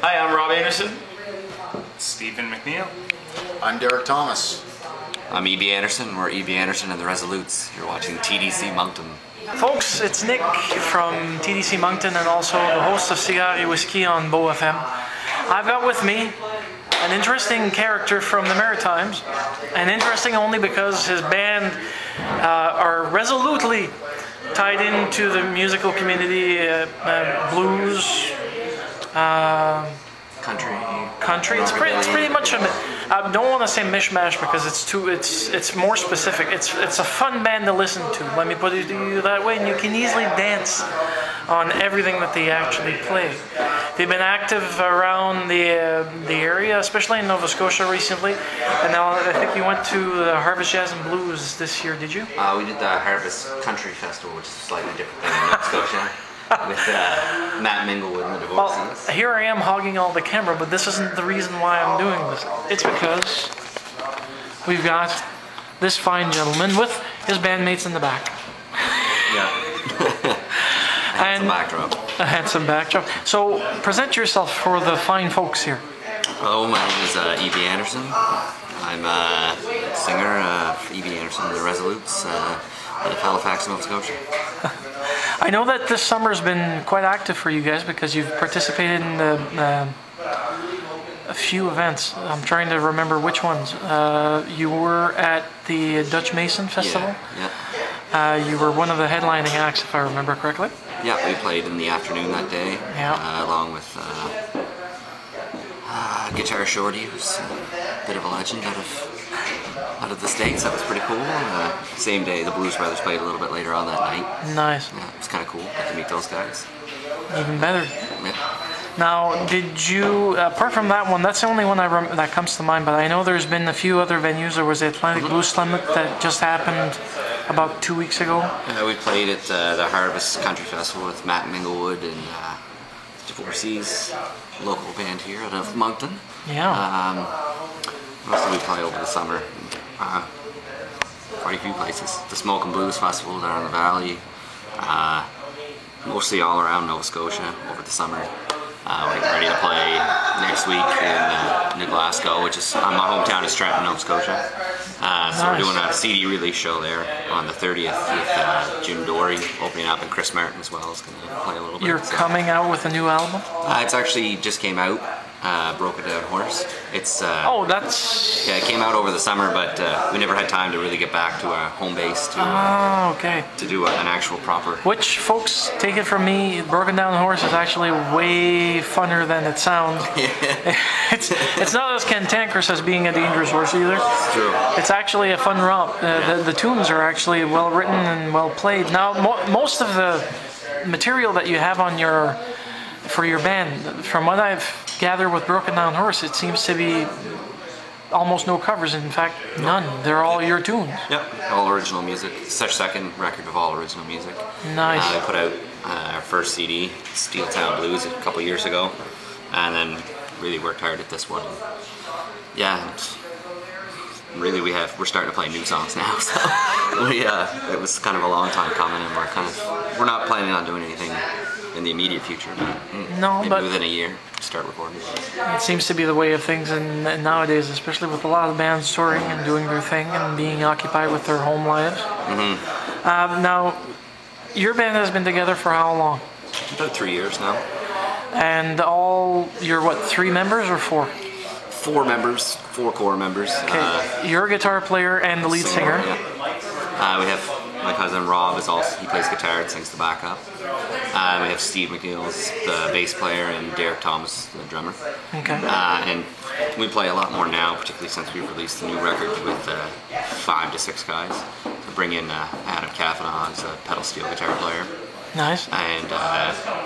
Hi, I'm Rob Anderson. Stephen McNeil. I'm Derek Thomas. I'm E.B. Anderson. We're E.B. Anderson and the Resolutes. You're watching TDC Moncton. Folks, it's Nick from TDC Moncton and also the host of Cigari Whiskey on Beau FM. I've got with me an interesting character from the Maritimes, and interesting only because his band are resolutely tied into the musical community, blues, country. It's pretty much I don't want to say mishmash because it's more specific. It's a fun band to listen to. Let me put it to you that way, and you can easily dance on everything that they actually play. They've been active around the area, especially in Nova Scotia recently. And now I think you went to the Harvest Jazz and Blues this year, did you? We did the Harvest Country Festival, which is a slightly different thing in Nova Scotia, with Matt Minglewood and the Divorcees. Well, here I am hogging all the camera, but this isn't the reason why I'm doing this. It's because we've got this fine gentleman with his bandmates in the back. Yeah. And A handsome backdrop. So, present yourself for the fine folks here. Hello, my name is E.B. Anderson. I'm a singer for E.B. Anderson and the Resolutes out of Halifax, Nova Scotia. I know that this summer's been quite active for you guys because you've participated in a few events. I'm trying to remember which ones. You were at the Dutch Mason Festival. Yeah. You were one of the headlining acts, if I remember correctly. Yeah, we played in the afternoon that day, along with Guitar Shorty, who's a bit of a legend out of the States. That was pretty cool. Same day, the Blues Brothers played a little bit later on that night. Nice. Yeah, it was kind of cool. Got to meet those guys. Even better. Yeah. Now, did you, apart from that one, that's the only one that comes to mind, but I know there's been a few other venues. There was the Atlantic Blues Summit that just happened about 2 weeks ago. We played at the Harvest Country Festival with Matt Minglewood and Divorcees, local band here out of Moncton. Yeah. What else did we play over the summer? Quite a few places. The Smoke and Blues Festival down in the valley. Mostly all around Nova Scotia over the summer. We're getting ready to play next week in New Glasgow, which is my hometown is Trenton, Nova Scotia. So we're doing a CD release show there on the 30th with June Dory opening up, and Chris Martin as well is going to play a little bit. You're coming out with a new album? It's actually just came out. Broken Down Horse. It's it came out over the summer, but we never had time to really get back to our home base to do an actual proper. Which, folks, take it from me, Broken Down Horse is actually way funner than it sounds. It's not as cantankerous as Being a Dangerous Horse either. It's true. It's actually a fun romp. The tunes are actually well written and well played. Now, most of the material that you have on for your band, from what I've gathered with Broken Down Horse, it seems to be almost no covers. In fact, none. They're all your tunes. Yep, all original music. It's our second record of all original music. Nice. We put out our first CD, Steel Town Blues, a couple years ago, and then really worked hard at this one. Really, we're starting to play new songs now. So it was kind of a long time coming, and we're not planning on doing anything in the immediate future, but maybe within a year start recording. It seems to be the way of things, and nowadays, especially with a lot of bands touring and doing their thing and being occupied with their home lives. Now, your band has been together for how long? About 3 years now. And you're 3 members or 4? 4 members, 4 core members. Okay, you're a guitar player and the lead singer. Yeah. We have my cousin Rob he plays guitar and sings the backup. We have Steve McNeil, the bass player, and Derek Thomas, the drummer. Okay. And we play a lot more now, particularly since we've released the new record with 5 to 6 guys. We bring in Adam Kavanaugh as a pedal steel guitar player. Nice. And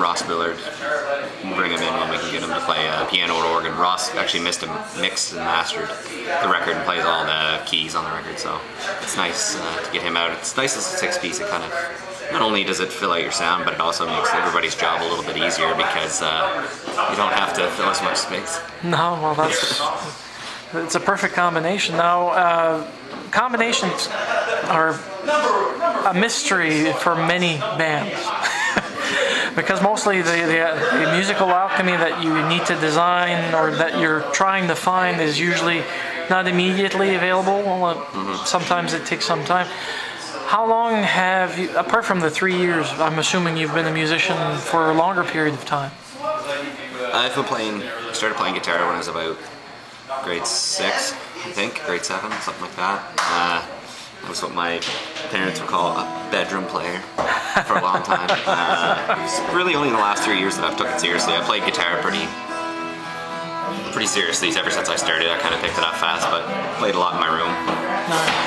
Ross Billard, we'll bring him in when we can get him to play piano or organ. Ross actually mixed and mastered the record and plays all the keys on the record, so it's nice to get him out. It's nice as a 6-piece. It kind of, not only does it fill out your sound, but it also makes everybody's job a little bit easier because you don't have to fill as much space. No, well, it's a perfect combination. Now, combinations are a mystery for many bands. Because mostly the musical alchemy that you need to design or that you're trying to find is usually not immediately available. Sometimes it takes some time. How long have you, apart from the 3 years, I'm assuming you've been a musician for a longer period of time? I've been playing, started playing guitar when I was about grade 6, I think, grade 7, something like that. That was what my parents would call a bedroom player for a long time. It's really only in the last 3 years that I've took it seriously. I played guitar pretty seriously ever since I started. I kind of picked it up fast, but played a lot in my room,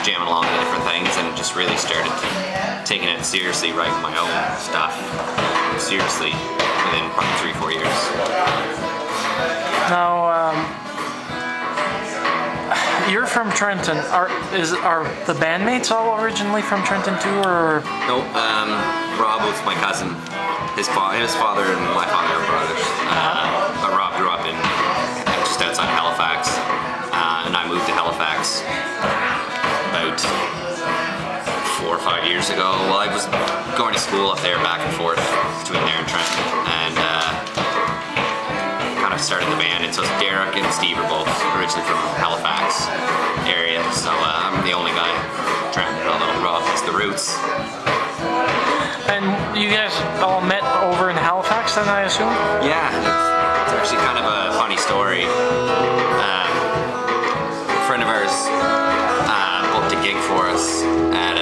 jamming along to different things, and just really started taking it seriously, writing my own stuff seriously within probably 3-4 years. Now, you're from Trenton. Are the bandmates all originally from Trenton too, or? No, Rob was my cousin. His father and my father are brothers. But Rob grew up in just outside Halifax, and I moved to Halifax about 4 or 5 years ago. Well, I was going to school up there, back and forth between there and Trenton, and kind of started the band. And so Derek and Steve are both originally from Halifax area, so I'm the only guy from Trenton, although Rob is the roots. And you guys all met over in Halifax then, I assume? Yeah, it's actually kind of a funny story. A friend of ours booked a gig for us at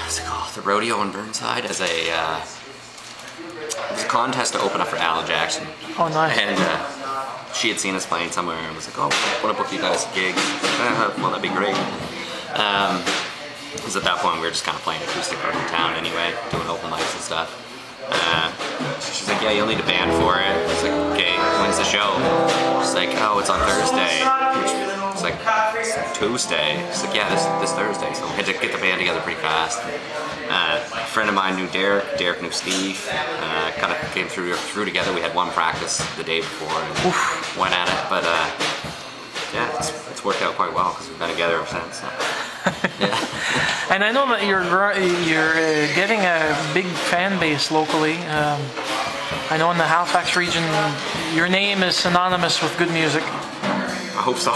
what's it called? The Rodeo in Burnside as it was a contest to open up for Alan Jackson. Oh, nice. And she had seen us playing somewhere and was like, "Oh, I want to book you guys a gig." Well, that'd be great. Because at that point we were just kind of playing acoustic around town anyway, doing open mics and stuff. She's like, "Yeah, you'll need a band for it." I was like, "Okay, when's the show?" She's like, "Oh, it's on Thursday." It's like, "It's Tuesday." She's like, "Yeah, this Thursday." So we had to get the band together pretty fast. A friend of mine knew Derek knew Steve. Kind of came through together. We had one practice the day before and went at it. But yeah, it's worked out quite well because we've been together ever since. So. Yeah. And I know that you're getting a big fan base locally. I know in the Halifax region, your name is synonymous with good music. I hope so.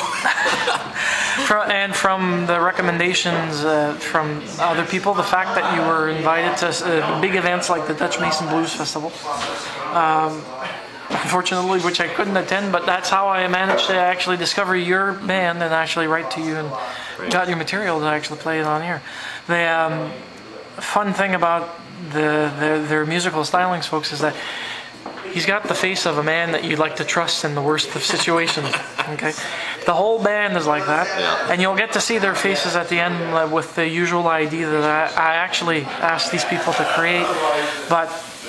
And from the recommendations from other people, the fact that you were invited to big events like the Dutch Mason Blues Festival, unfortunately, which I couldn't attend, but that's how I managed to actually discover your band and actually write to you and got your material to actually play it on here. The fun thing about their musical stylings, folks, is that he's got the face of a man that you'd like to trust in the worst of situations. Okay, the whole band is like that, and you'll get to see their faces at the end with the usual ID that I actually asked these people to create. But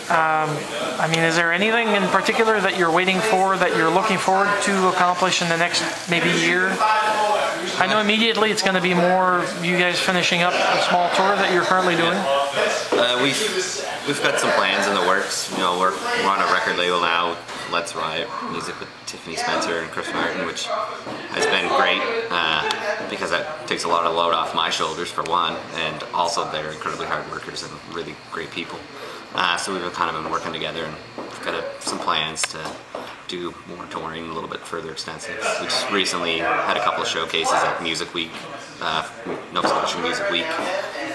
I mean, is there anything in particular that you're waiting for, that you're looking forward to accomplish in the next maybe year? I know immediately it's going to be more you guys finishing up a small tour that you're currently doing. We've got some plans in the works. You know, we're on a record label now, Let's Riot Music, with Tiffany Spencer and Chris Martin, which has been great because that takes a lot of load off my shoulders for one, and also they're incredibly hard workers and really great people. So we've been working together, and we've got some plans to do more touring, a little bit further extensive. We just recently had a couple of showcases at Music Week, Nova Scotia Music Week,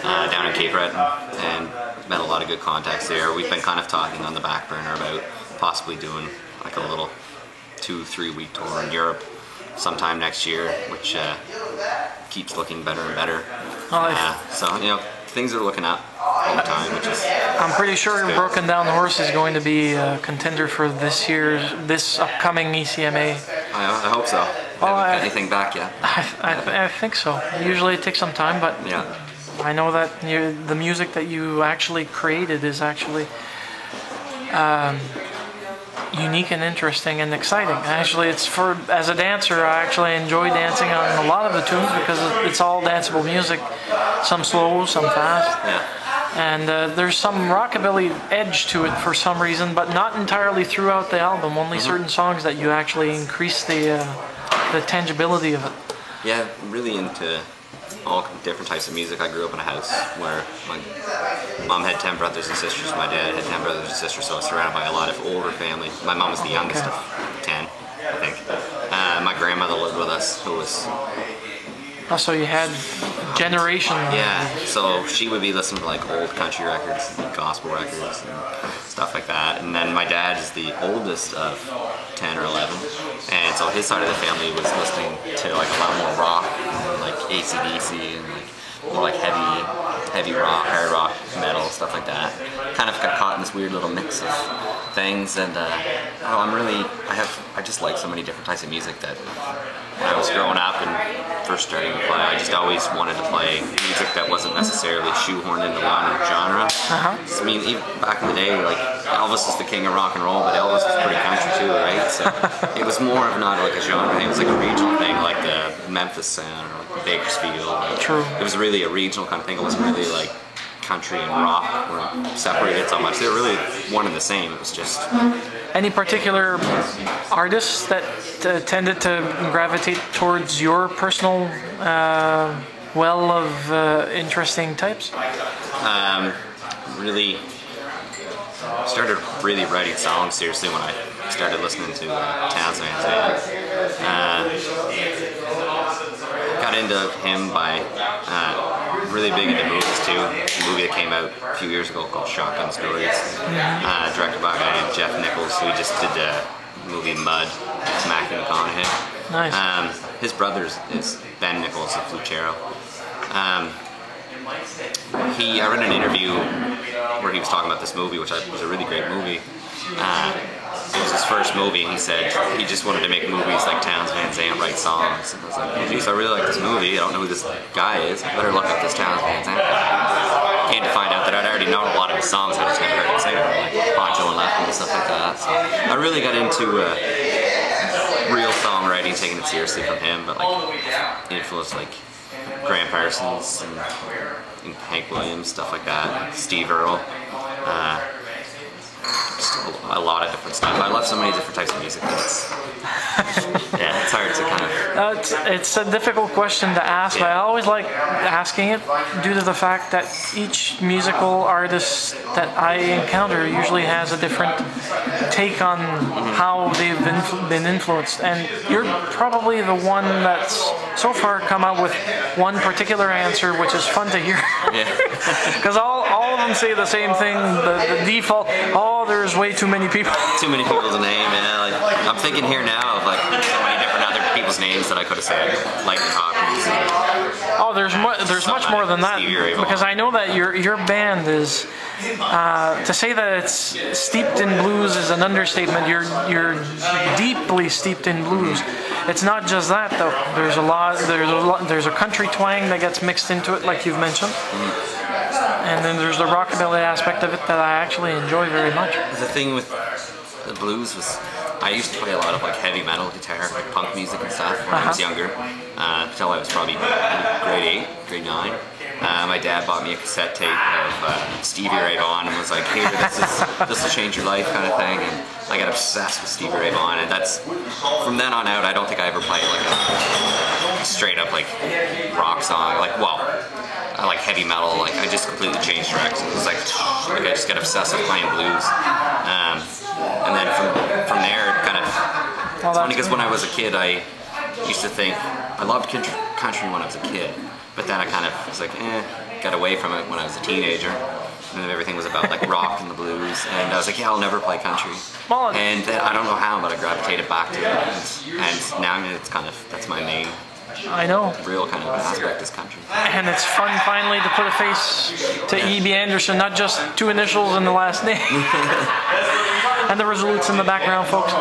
down in Cape Breton, and met a lot of good contacts there. We've been kind of talking on the back burner about possibly doing like a little 2-3 week tour in Europe sometime next year, which keeps looking better and better. So, you know, things are looking up all the time, which is... I'm pretty sure Broken Down Horse is going to be a contender for this upcoming ECMA. I hope so. Well, haven't got anything back yet. I think so. Usually it takes some time, but yeah. I know that the music that you actually created is actually unique and interesting and exciting. Actually, as a dancer, I actually enjoy dancing on a lot of the tunes because it's all danceable music. Some slow, some fast. Yeah. And there's some rockabilly edge to it for some reason, but not entirely throughout the album. Only certain songs that you actually increase the tangibility of it. Yeah, I'm really into all different types of music. I grew up in a house where my mom had 10 brothers and sisters, my dad had 10 brothers and sisters, so I was surrounded by a lot of older family. My mom was the youngest of 10, I think. My grandmother lived with us, who was... Oh, so you had generation. Yeah, so she would be listening to like old country records, and gospel records, and stuff like that. And then my dad is the oldest of 10 or 11, and so his side of the family was listening to like a lot more rock, and, like AC/DC, and like more like heavy rock, hard rock, metal, stuff like that. Kind of got caught in this weird little mix of things, and I just like so many different types of music that when I was growing up and first starting to play, I just always wanted to play music that wasn't necessarily shoehorned into one genre. I mean, even back in the day, like Elvis is the king of rock and roll, but Elvis was pretty country too, right? So it was more of not like a genre thing, it was like a regional thing, like the Memphis sound or like Bakersfield. Like, True. It was really a regional kind of thing. It wasn't really like country and rock were separated so much. They were really one and the same. It was just... Any particular artists that tended to gravitate towards your personal well of interesting types? Really started really writing songs seriously when I started listening to Townes Van Zandt. Got into him by really big into movies too. A movie that came out a few years ago called Shotgun Stories, directed by a guy named Jeff Nichols, who just did the movie Mud with Matthew McConaughey. Nice. His brother is Ben Nichols of Lucero. I read an interview where he was talking about this movie, which was a really great movie. It was his first movie, and he said he just wanted to make movies like Townes Van Zandt write songs. And I was like, oh, geez, I really like this movie. I don't know who this guy is. I better look up this Townes Van Zandt guy. Came to find out that I'd already known a lot of his songs. I just never heard him sing them, like Poncho and Lefty and stuff like that. So I really got into real songwriting, taking it seriously from him, but like influenced like Graham Parsons and Hank Williams, stuff like that, Steve Earle. Just a lot of different stuff. I love so many different types of music. It's hard to kind of... It's a difficult question to ask, but I always like asking it due to the fact that each musical artist that I encounter usually has a different take on how they've been influenced. And you're probably the one that's so far come up with one particular answer, which is fun to hear. Because all of them say the same thing, the default, there's way too many people. Too many people to name, yeah. Like, I'm thinking here now of like so many different other people's names that I could have said, like Hopkins. There's much more than that, because I know that your band is to say that it's steeped in blues is an understatement. You're deeply steeped in blues. It's not just that though. There's a country twang that gets mixed into it, like you've mentioned. And then there's the rockabilly aspect of it that I actually enjoy very much. The thing with the blues was I used to play a lot of like heavy metal guitar, like punk music and stuff when I was younger, until I was probably grade 8, grade 9. My dad bought me a cassette tape of Stevie Ray Vaughan and was like, "Here, this will change your life," kind of thing. And I got obsessed with Stevie Ray Vaughan, and that's from then on out. I don't think I ever played like a straight up like rock song. I like heavy metal. Like I just completely changed directions. It was like I just got obsessed with playing blues, and then from there, it kind of. It's funny because when I was a kid, I used to think I loved country when I was a kid. But then I kind of was like, got away from it when I was a teenager. And then everything was about like rock and the blues. And I was like, I'll never play country. And then, I don't know how, but I gravitated back to it. And now it's kind of, that's my main real kind of aspect is country. And it's fun finally to put a face to E.B. Anderson, not just two initials and the last name. And the Resolutes in the background, folks.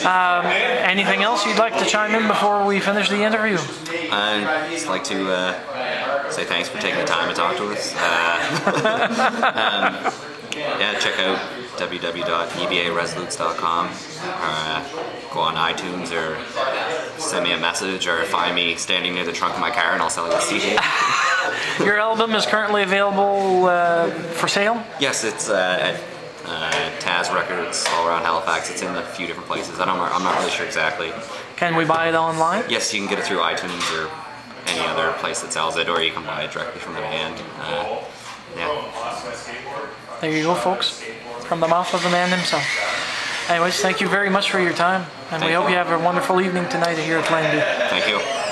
Anything else you'd like to chime in before we finish the interview? I'd just like to say thanks for taking the time to talk to us. Check out www.ebaresolutes.com, or go on iTunes, or send me a message, or find me standing near the trunk of my car and I'll sell you a CD. Your album is currently available for sale? Yes, it's at Taz Records all around Halifax. It's in a few different places. I'm not really sure exactly. Can we buy it online? Yes, you can get it through iTunes or any other place that sells it, or you can buy it directly from the band. Yeah. There you go, folks. From the mouth of the man himself. Anyways, thank you very much for your time, and we hope you have a wonderful evening tonight here at Langby. Thank you.